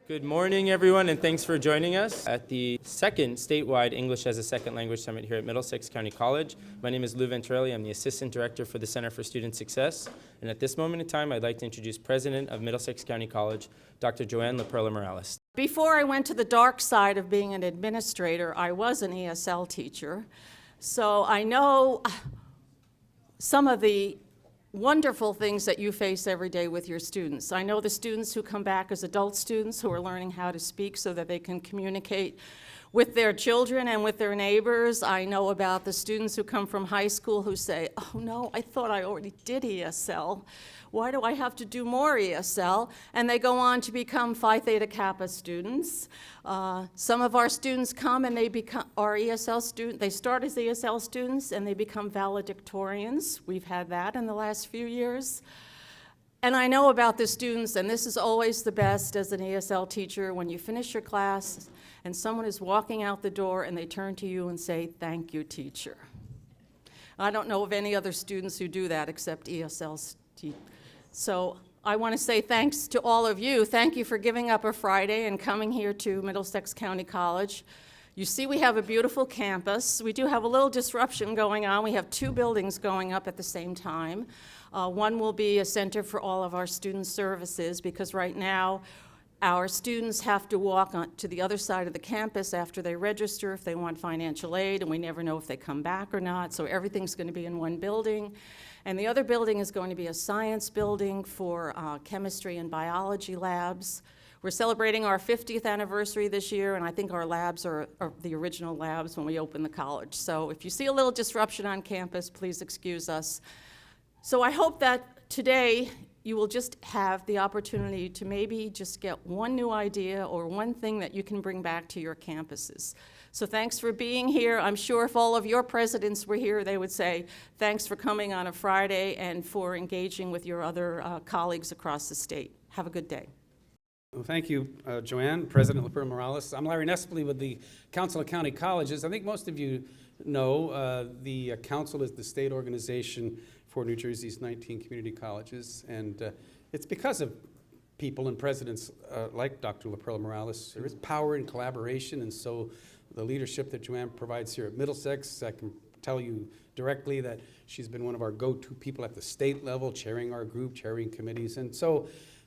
Good morning, everyone, and thanks for joining us at the second statewide English as a Second Language Summit here at Middlesex County College. My name is Lou Venturelli. I'm the Assistant Director for the Center for Student Success. And at this moment in time, I'd like to introduce President of Middlesex County College, Dr. Joanne Morales. Before I went to the dark side of being an administrator, I was an ESL teacher. So I know some of the wonderful things that you face every day with your students. I know the students who come back as adult students who are learning how to speak so that they can communicate with their children and with their neighbors. I know about the students who come from high school who say, oh no, I thought I already did ESL. Why do I have to do more ESL? And they go on to become Phi Theta Kappa students. Some of our students come and they become our ESL students. They start as ESL students and they become valedictorians. We've had that in the last few years. And I know about the students, and this is always the best as an ESL teacher, when you finish your class and someone is walking out the door and they turn to you and say, thank you, teacher. I don't know of any other students who do that except ESL teachers. So I want to say thanks to all of you. Thank you for giving up a Friday and coming here to Middlesex County College. You see we have a beautiful campus. We do have a little disruption going on. We have two buildings going up at the same time. One will be a center for all of our student services because right now our students have to walk to the other side of the campus after they register if they want financial aid, and we never know if they come back or not, so everything's going to be in one building. And the other building is going to be a science building for chemistry and biology labs. We're celebrating our 50th anniversary this year, and I think our labs are the original labs when we opened the college. So if you see a little disruption on campus, please excuse us. So I hope that today you will just have the opportunity to maybe just get one new idea or one thing that you can bring back to your campuses. So thanks for being here. I'm sure if all of your presidents were here, they would say, thanks for coming on a Friday and for engaging with your other colleagues across the state. Have a good day. Well, thank you, Joanne, President Morales. I'm Larry Nespoli with the Council of County Colleges. I think most of you know the council is the state organization for New Jersey's 19 community colleges, and it's because of people and presidents like Dr. Morales. There is power in collaboration, and so the leadership that Joanne provides here at Middlesex, I can tell you directly that she's been one of our go-to people at the state level, chairing our group, chairing committees, and so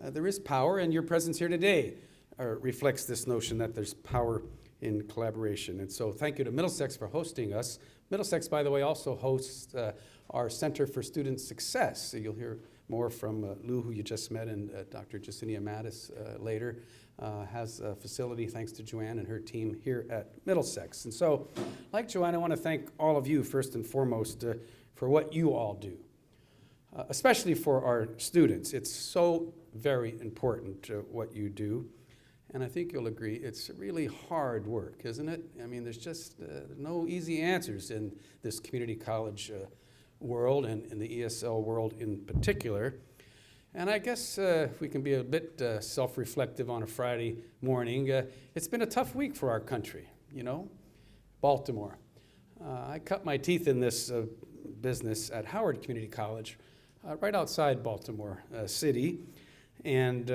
there is power, and your presence here today reflects this notion that there's power in collaboration. And so thank you to Middlesex for hosting us. Middlesex, by the way, also hosts our Center for Student Success. So you'll hear more from Lou, who you just met, and Dr. Jacinia Mattis later. Has a facility, thanks to Joanne and her team here at Middlesex. And so, like Joanne, I want to thank all of you, first and foremost, for what you all do, especially for our students. It's so very important what you do. And I think you'll agree, it's really hard work, isn't it? I mean, there's just no easy answers in this community college world and in the ESL world in particular. And I guess if we can be a bit self-reflective on a Friday morning, it's been a tough week for our country, you know? Baltimore. I cut my teeth in this business at Howard Community College, right outside Baltimore City. And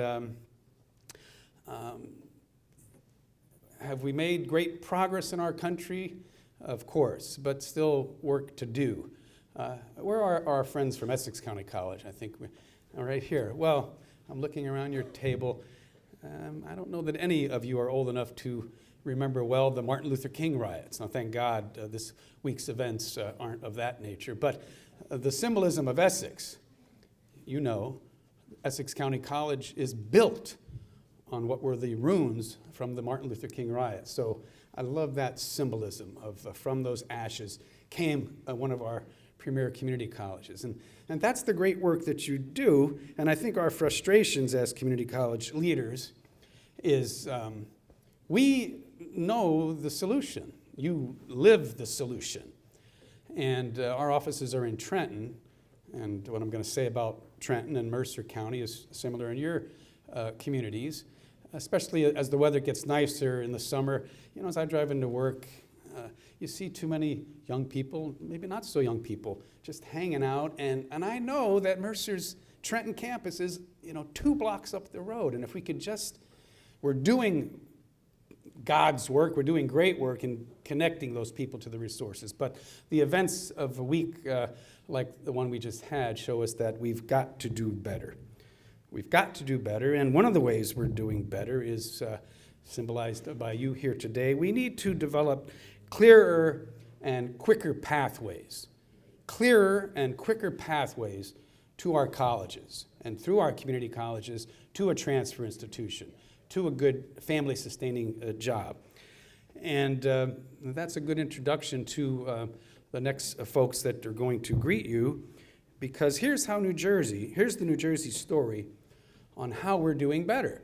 have we made great progress in our country? Of course, but still work to do. Where are our friends from Essex County College? I think we're right here. Well, I'm looking around your table. I don't know that any of you are old enough to remember well the Martin Luther King riots. Now, thank God this week's events aren't of that nature. But the symbolism of Essex, you know, Essex County College is built on what were the ruins from the Martin Luther King riots. So I love that symbolism of from those ashes came one of our premier community colleges. And that's the great work that you do. And I think our frustrations as community college leaders is we know the solution. You live the solution. And our offices are in Trenton. And what I'm going to say about Trenton and Mercer County is similar in your communities, especially as the weather gets nicer in the summer. You know, as I drive into work, you see too many young people, maybe not so young people, just hanging out. And I know that Mercer's Trenton campus is, 2 blocks up the road. And if we could just we're doing God's work, we're doing great work in connecting those people to the resources. But the events of a week like the one we just had show us that we've got to do better. We've got to do better, and one of the ways we're doing better is symbolized by you here today. We need to develop clearer and quicker pathways. Clearer and quicker pathways to our colleges and through our community colleges to a transfer institution, to a good family-sustaining job. And that's a good introduction to the next folks that are going to greet you, because here's the New Jersey story on how we're doing better.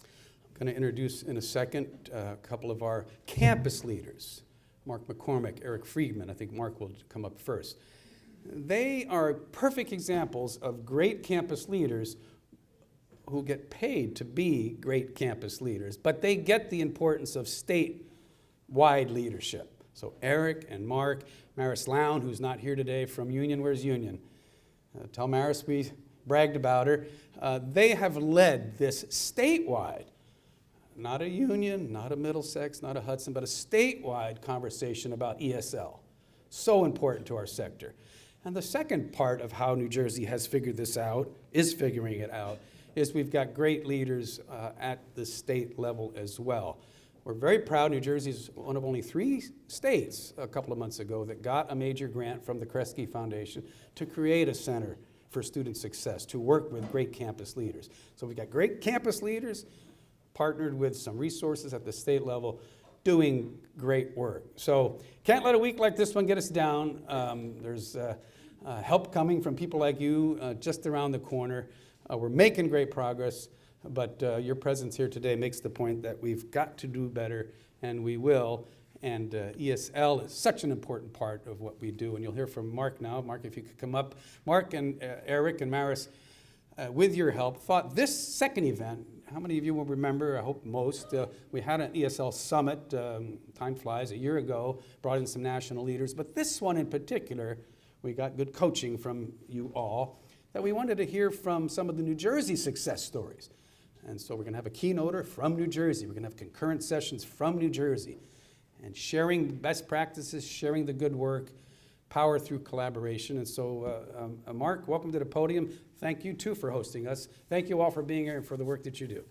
I'm going to introduce in a second a couple of our campus leaders, Mark McCormick, Eric Friedman. I think Mark will come up first. They are perfect examples of great campus leaders who get paid to be great campus leaders, but they get the importance of statewide leadership. So Eric and Mark, Maris Lown, who's not here today from Union. Where's Union? Tell Maris we bragged about her. They have led this statewide, not a Union, not a Middlesex, not a Hudson, but a statewide conversation about ESL. So important to our sector. And the second part of how New Jersey has figured this out, is figuring it out, is we've got great leaders at the state level as well. We're very proud New Jersey is one of only 3 states a couple of months ago that got a major grant from the Kresge Foundation to create a center for student success, to work with great campus leaders. So we've got great campus leaders partnered with some resources at the state level doing great work. So can't let a week like this one get us down. There's help coming from people like you just around the corner. We're making great progress, but your presence here today makes the point that we've got to do better, and we will. And ESL is such an important part of what we do. And you'll hear from Mark now. Mark, if you could come up. Mark and Eric and Maris, with your help, thought this second event, how many of you will remember? I hope most. We had an ESL summit, time flies, a year ago, brought in some national leaders. But this one in particular, we got good coaching from you all, that we wanted to hear from some of the New Jersey success stories. And so we're going to have a keynoter from New Jersey. We're going to have concurrent sessions from New Jersey. And sharing best practices, sharing the good work, power through collaboration. And so, Mark, welcome to the podium. Thank you, too, for hosting us. Thank you all for being here and for the work that you do.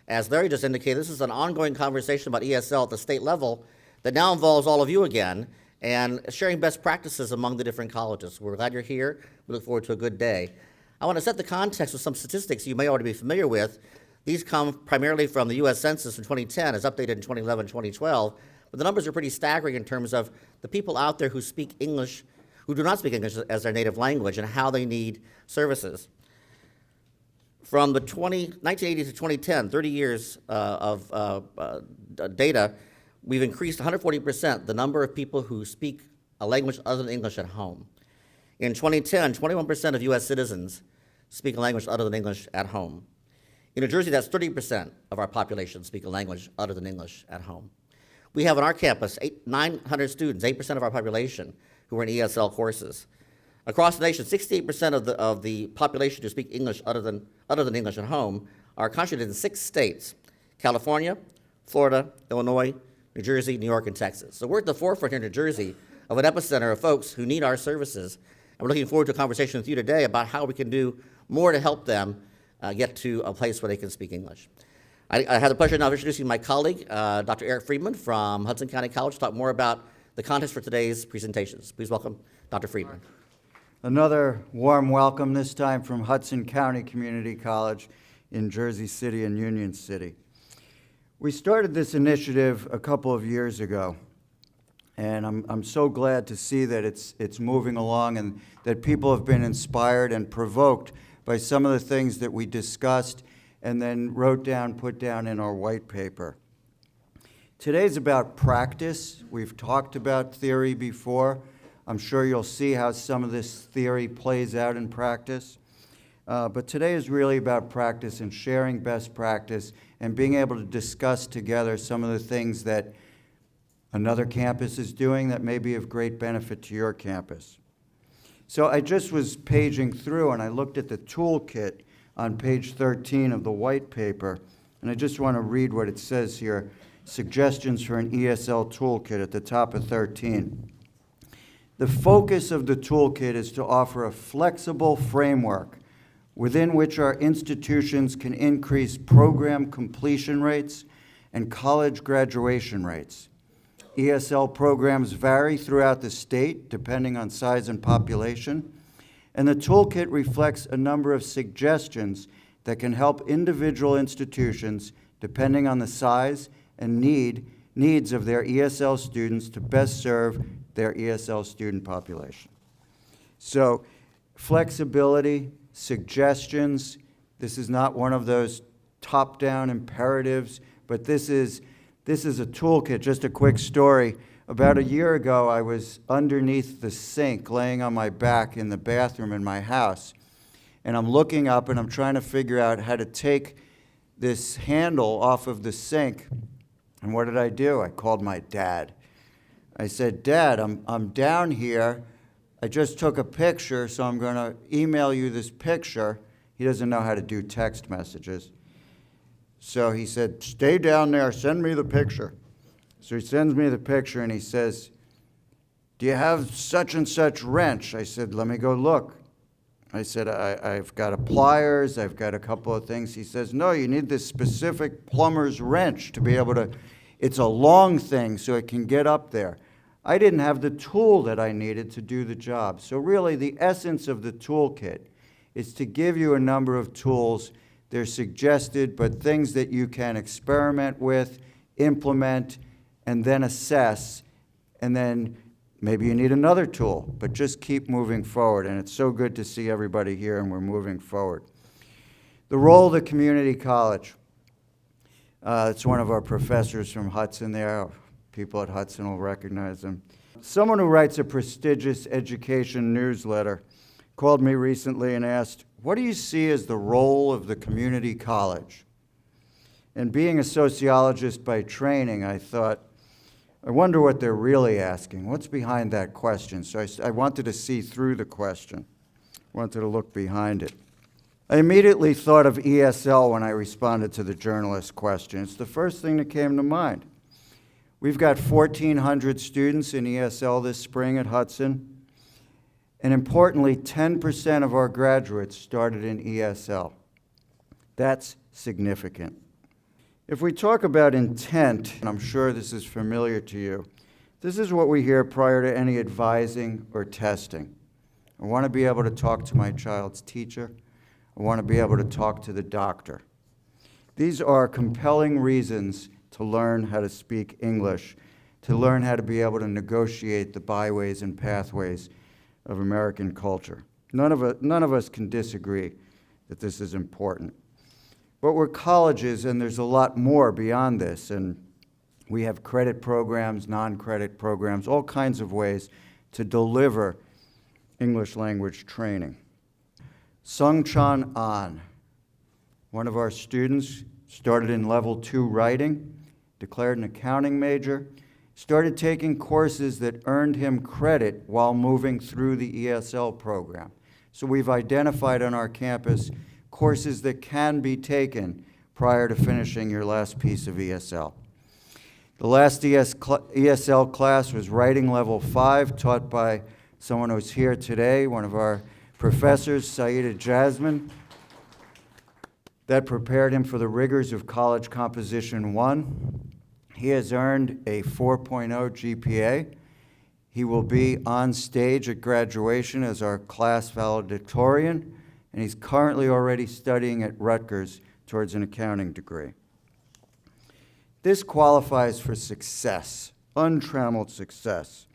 As Larry just indicated, this is an ongoing conversation about ESL at the state level that now involves all of you again and sharing best practices among the different colleges. We're glad you're here. We look forward to a good day. I want to set the context with some statistics you may already be familiar with. These come primarily from the U.S. Census in 2010, as updated in 2011, 2012. But the numbers are pretty staggering in terms of the people out there who speak English, who do not speak English as their native language, and how they need services. From the 1980 to 2010, 30 years of data, we've increased 140% the number of people who speak a language other than English at home. In 2010, 21% of U.S. citizens speak a language other than English at home. In New Jersey, that's 30% of our population speak a language other than English at home. We have on our campus 900 students, 8% of our population, who are in ESL courses. Across the nation, 68% of the population who speak English other than English at home are concentrated in 6 states: California, Florida, Illinois, New Jersey, New York, and Texas. So we're at the forefront here in New Jersey of an epicenter of folks who need our services. And we're looking forward to a conversation with you today about how we can do more to help them get to a place where they can speak English. I have the pleasure now of introducing my colleague, Dr. Eric Friedman from Hudson County College, to talk more about the context for today's presentations. Please welcome Dr. Friedman. Another warm welcome, this time from Hudson County Community College in Jersey City and Union City. We started this initiative a couple of years ago, and I'm so glad to see that it's moving along and that people have been inspired and provoked by some of the things that we discussed and then put down in our white paper. Today's about practice. We've talked about theory before. I'm sure you'll see how some of this theory plays out in practice. But today is really about practice and sharing best practice and being able to discuss together some of the things that another campus is doing that may be of great benefit to your campus. So I just was paging through and I looked at the toolkit on page 13 of the white paper, And I just want to read what it says here, suggestions for an ESL toolkit at the top of 13. The focus of the toolkit is to offer a flexible framework within which our institutions can increase program completion rates and college graduation rates. ESL programs vary throughout the state depending on size and population, and the toolkit reflects a number of suggestions that can help individual institutions, depending on the size and needs of their ESL students, to best serve their ESL student population. So, flexibility, suggestions, this is not one of those top-down imperatives, but this is a toolkit. Just a quick story. About a year ago, I was underneath the sink, laying on my back in the bathroom in my house, and I'm looking up and I'm trying to figure out how to take this handle off of the sink. And what did I do? I called my dad. I said, Dad, I'm down here. I just took a picture, so I'm going to email you this picture. He doesn't know how to do text messages. So he said, stay down there, send me the picture. So he sends me the picture and he says, do you have such and such wrench? I said, let me go look. I said, I've got a pliers, I've got a couple of things. He says, no, you need this specific plumber's wrench to be able to, it's a long thing so it can get up there. I didn't have the tool that I needed to do the job. So really the essence of the toolkit is to give you a number of tools. They're suggested, but things that you can experiment with, implement, and then assess, and then maybe you need another tool, but just keep moving forward. And it's so good to see everybody here, and we're moving forward. The role of the community college. It's one of our professors from Hudson there. People at Hudson will recognize him. Someone who writes a prestigious education newsletter called me recently and asked, what do you see as the role of the community college? And being a sociologist by training, I thought, I wonder what they're really asking. What's behind that question? So I wanted to see through the question. I wanted to look behind it. I immediately thought of ESL when I responded to the journalist's question. It's the first thing that came to mind. We've got 1,400 students in ESL this spring at Hudson. And importantly, 10% of our graduates started in ESL. That's significant. If we talk about intent, and I'm sure this is familiar to you, this is what we hear prior to any advising or testing. I want to be able to talk to my child's teacher. I want to be able to talk to the doctor. These are compelling reasons to learn how to speak English, to learn how to be able to negotiate the byways and pathways of American culture. None of us can disagree that this is important. But we're colleges, and there's a lot more beyond this, and we have credit programs, non-credit programs, all kinds of ways to deliver English language training. Sung-Chan An, one of our students, started in level 2 writing, declared an accounting major, started taking courses that earned him credit while moving through the ESL program. So we've identified on our campus courses that can be taken prior to finishing your last piece of ESL. The last ESL class was writing level 5, taught by someone who's here today, one of our professors, Saida Jasmine. That prepared him for the rigors of College Composition 1. He has earned a 4.0 GPA. He will be on stage at graduation as our class valedictorian, and he's currently already studying at Rutgers towards an accounting degree. This qualifies for success, untrammeled success.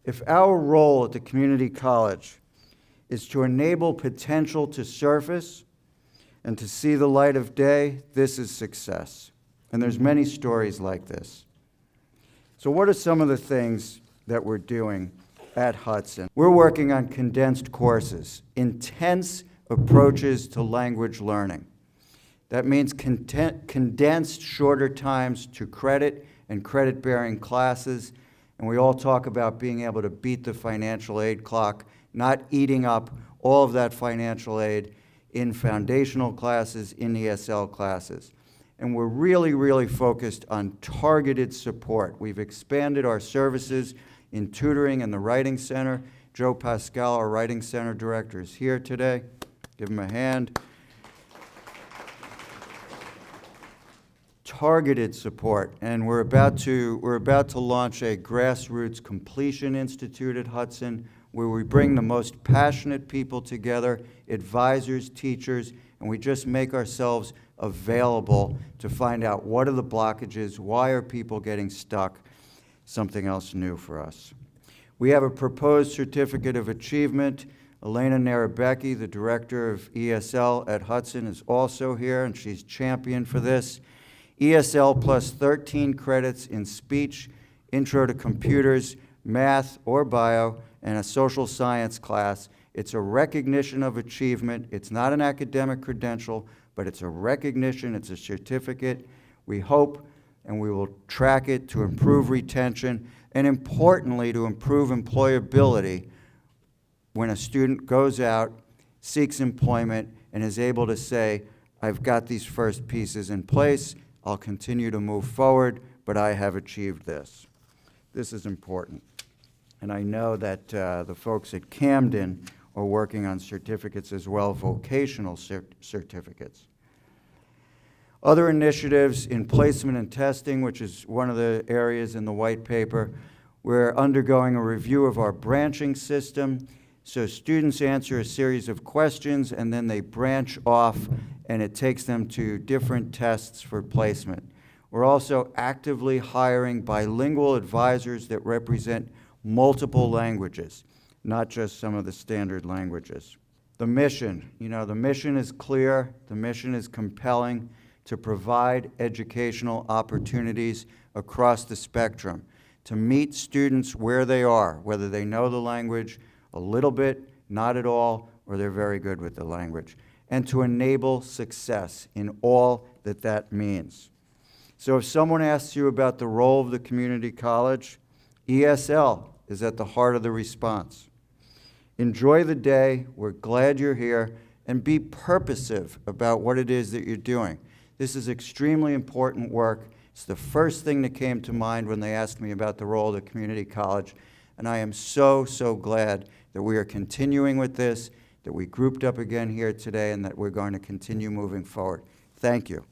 If our role at the community college is to enable potential to surface and to see the light of day, this is success. And there's many stories like this. So what are some of the things that we're doing at Hudson? We're working on condensed courses, intense approaches to language learning. That means condensed shorter times to credit and credit-bearing classes. And we all talk about being able to beat the financial aid clock, not eating up all of that financial aid in foundational classes, in ESL classes. and we're really, really focused on targeted support. We've expanded our services in tutoring and the Writing Center. Joe Pascal, our Writing Center Director, is here today. Give him a hand. Targeted support, and we're about to launch a Grassroots Completion Institute at Hudson, where we bring the most passionate people together, advisors, teachers, and we just make ourselves available to find out what are the blockages, why are people getting stuck, something else new for us. We have a proposed certificate of achievement. Elena Narabecki, the director of ESL at Hudson, is also here, and she's championed for this. ESL plus 13 credits in speech, intro to computers, math or bio, and a social science class. It's a recognition of achievement. It's not an academic credential, but it's a recognition, it's a certificate. We hope and we will track it to improve retention and, importantly, to improve employability when a student goes out, seeks employment, and is able to say, I've got these first pieces in place, I'll continue to move forward, but I have achieved this. This is important. And I know that the folks at Camden are working on certificates as well, vocational certificates. Other initiatives in placement and testing, which is one of the areas in the white paper, we're undergoing a review of our branching system. So students answer a series of questions and then they branch off and it takes them to different tests for placement. We're also actively hiring bilingual advisors that represent multiple languages, not just some of the standard languages. The mission, the mission is clear, the mission is compelling to provide educational opportunities across the spectrum, to meet students where they are, whether they know the language a little bit, not at all, or they're very good with the language, and to enable success in all that that means. So if someone asks you about the role of the community college, ESL is at the heart of the response. Enjoy the day, we're glad you're here, and be purposive about what it is that you're doing. This is extremely important work. It's the first thing that came to mind when they asked me about the role of the community college, and I am so, so glad that we are continuing with this, that we grouped up again here today, and that we're going to continue moving forward. Thank you.